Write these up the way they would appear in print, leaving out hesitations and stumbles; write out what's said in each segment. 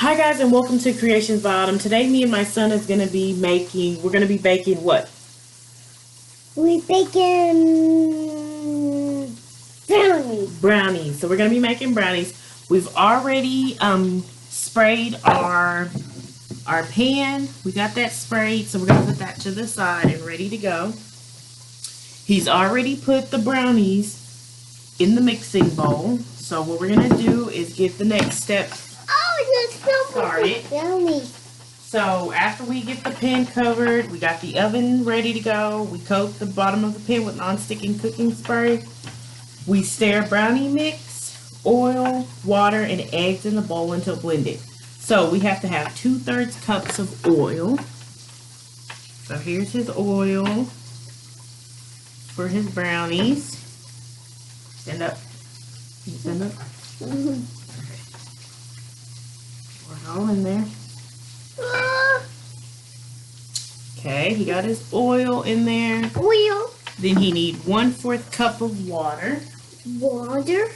Hi guys and welcome to Creations by Autumn. Today me and my son is going to be baking what? We're baking brownies. Brownies. So we're going to be making brownies. We've already sprayed our pan. We got that sprayed, so we're going to put that to the side and ready to go. He's already put the brownies in the mixing bowl. So what we're going to do is get the next step started. Brownies. So after we get the pan covered, we got the oven ready to go. We coat the bottom of the pan with non-sticking cooking spray. We stir brownie mix, oil, water, and eggs in the bowl until blended. So we have to have 2/3 cups of oil. So here's his oil for his brownies. Stand up. Can you stand up? Mm-hmm. Pour it all in there. Okay, he got his oil in there. Oil. Then he need 1/4 cup of water. Water.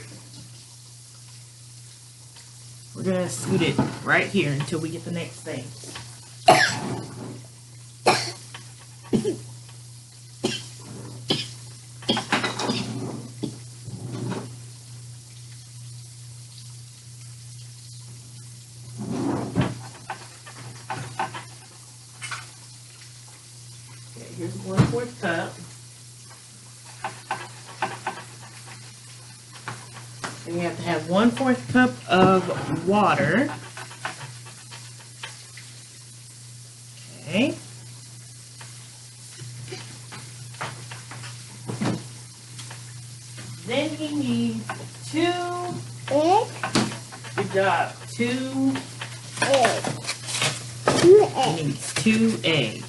We're gonna scoot it right here until we get the next thing. Okay, here's 1/4 cup. And you have to have 1/4 cup of water. Okay. Then he needs 2 Egg. Good job. 2 Egg. 2 He eggs. needs 2 eggs.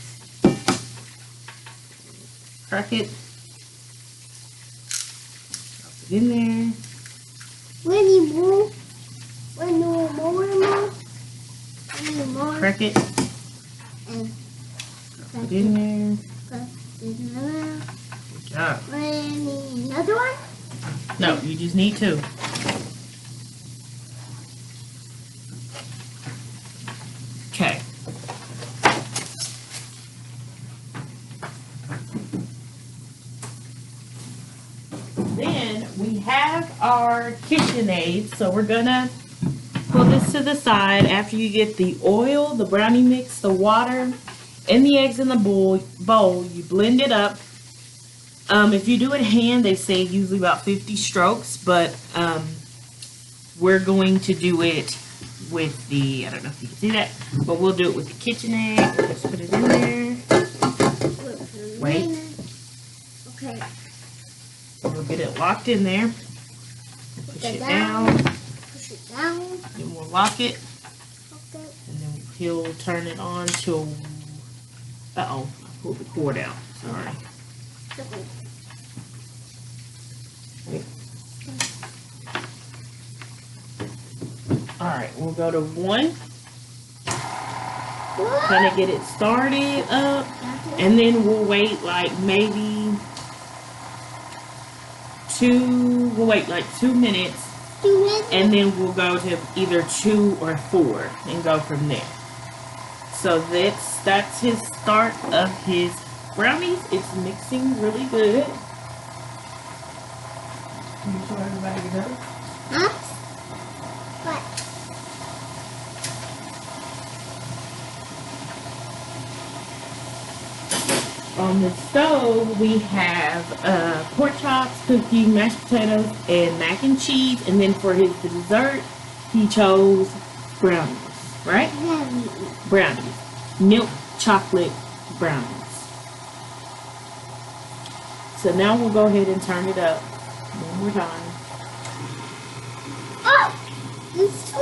Crack it. Drop it in there. Ready, more. More. Crack it. And Drop it in there. another. Good job. Another one. No, you just need 2. Okay. Then we have our KitchenAid, so we're gonna pull this to the side. After you get the oil, the brownie mix, the water, and the eggs in the bowl, you blend it up. If you do it hand, they say usually about 50 strokes, but we're going to do it with the, I don't know if you can see that, but we'll do it with the KitchenAid. We'll just put it in there. Wait. Okay. We'll get it locked in there. Push it down. Push it down. Then we'll lock it. Okay. And then he'll turn it on till, uh-oh, I pulled the cord out. Sorry. Wait. Alright, we'll go to 1. Kind of get it started up. And then we'll wait like maybe 2, we'll wait like 2 minutes. 2 minutes. And then we'll go to either 2 or 4 and go from there. So that's his start of his brownies. It's mixing really good. Can you show everybody the go? Huh? What? On the stove, we have pork chops, cookies, mashed potatoes, and mac and cheese. And then for his dessert, he chose brownies, right? Brownies. Milk chocolate brownies. So now we'll go ahead and turn it up one more time. Oh! It's so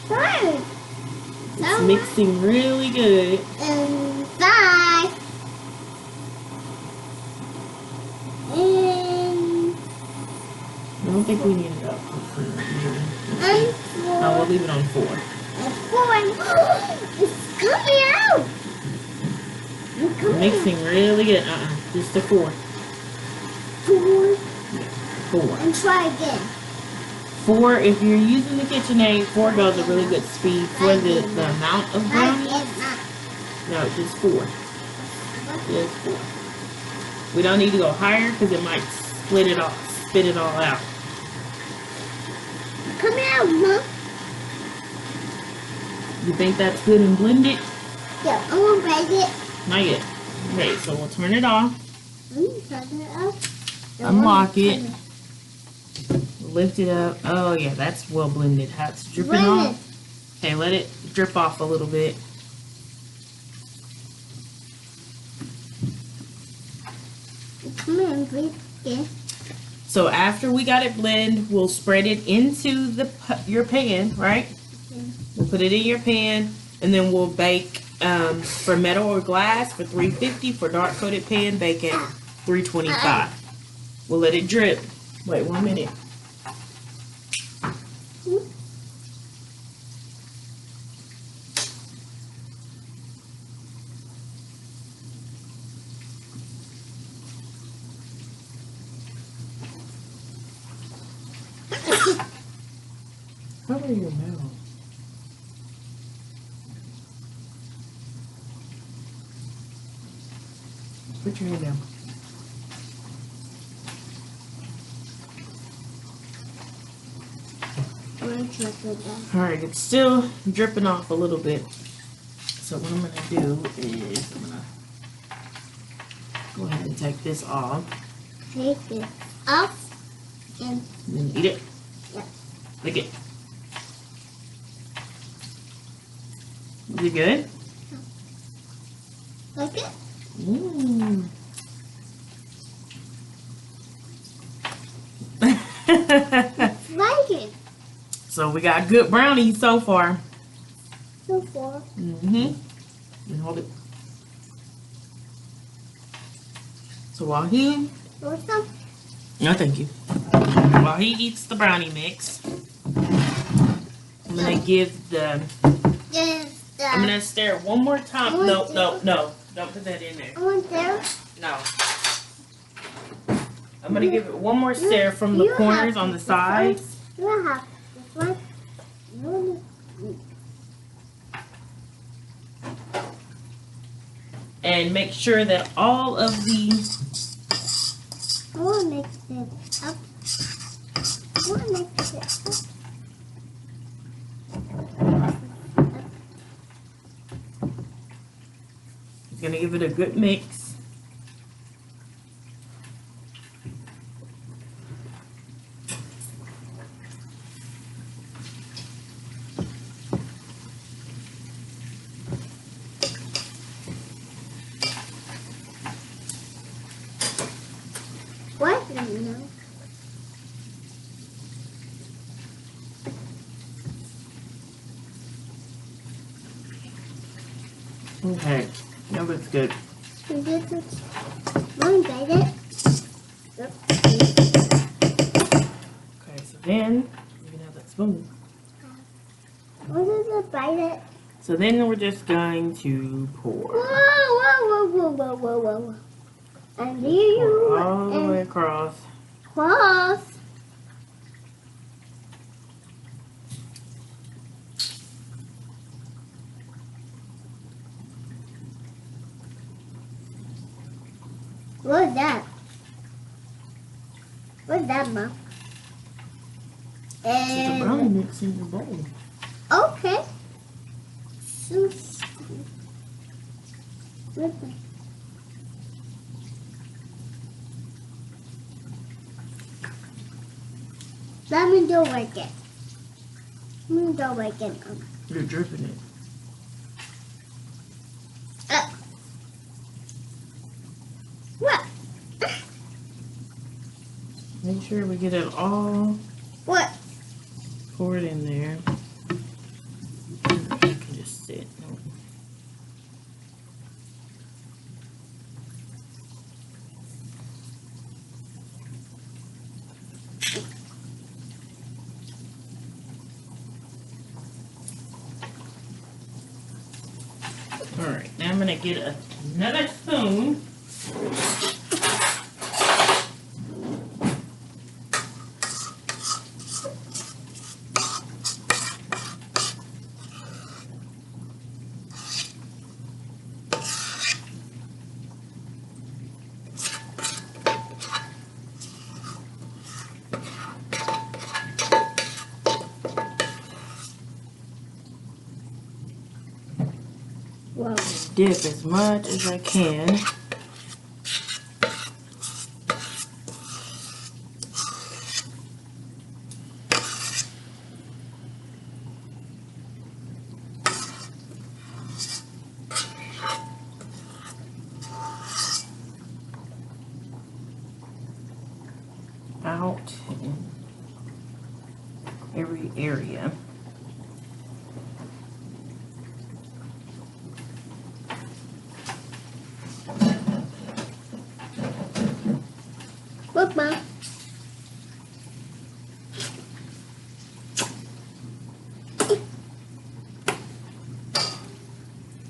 good! It's mixing really good. And 5. And I don't think we need it up. and 4. No, we'll leave it on 4. And 4. It's coming out! It's coming Mixing really good. Just a 4. 4. 4. And try again. 4, if you're using the KitchenAid, 4 goes a really good speed for the amount of brownies. No, just 4. Just 4. We don't need to go higher because it might spit it all out. Come out, Mom. You think that's good and blended? Yeah, I want to break it. Not yet. Okay, so we'll turn it off. Turn it off. Unlock it. Lift it up. Oh yeah, that's well blended. How it's dripping off. Okay, let it drip off a little bit. Come on, please. Yeah. So after we got it blend, we'll spread it into your pan, right? We'll put it in your pan, and then we'll bake for metal or glass for 350. For dark coated pan, bake at 325. We'll let it drip. Wait 1 minute. Cover your mouth. Put your hand down. Alright, it's still dripping off a little bit. So what I'm going to do is I'm going to go ahead and take this off. Take this off and then eat it. Yeah. Lick it. Is it good? like it. Mmm. Like it. So we got good brownies so far. So far. Mm-hmm. And hold it. So while he... Want some? No, thank you. While he eats the brownie mix, I'm gonna give the... I'm gonna stir it one more time. No. Don't put that in there. I want there. No. I'm gonna give it one more stir from the corners on the sides. You have this one. You And make sure that all of the... I want to mix it up. I want to mix it up. He's gonna give it a good mix. What? No. Okay, now it's good. This is one bite it. Yep. Okay, so then you can have that spoon. What is a bite it? So then we're just going to pour. Whoa. And you Pour all the way across. cross. What's that? What's that, Mom? It's a brownie mix in your bowl. Okay. So, let me do like it. Let me do like it. You're dripping it. What? Make sure we get it all What? poured in there. You can just sit. Alright, now I'm going to get another spoon. Wow. Dip as much as I can. Out in every area. Look, Mom.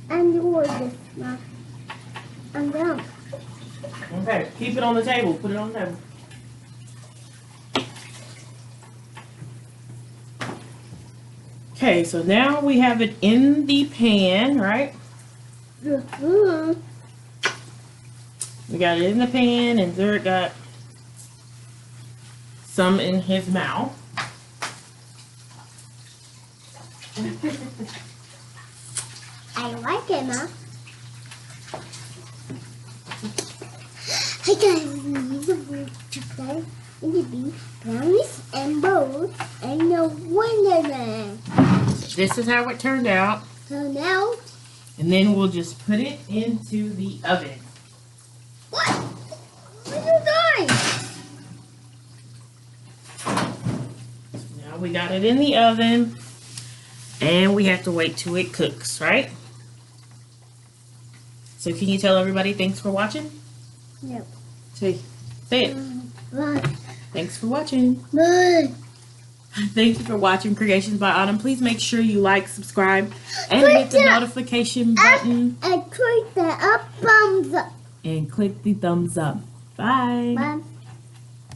And do this, Mom. I'm done. Okay, keep it on the table. Put it on the table. Okay, so now we have it in the pan, right? Mm-hmm. We got it in the pan, and Zurich got some in his mouth. I like it, Mom. Hey guys, we need the word to play in the beef, brownies, and bowls, and the Wonderland. This is how it turned out. So now, And then we'll just put it into the oven. what? What are you doing? Now we got it in the oven. And we have to wait till it cooks, right? So can you tell everybody thanks for watching? No. Say it. Bye. Thanks for watching. Bye. Thank you for watching Creations by Autumn. Please make sure you like, subscribe, and Click hit the the notification button. And click the up thumbs up. And click the thumbs up. Bye. Bye.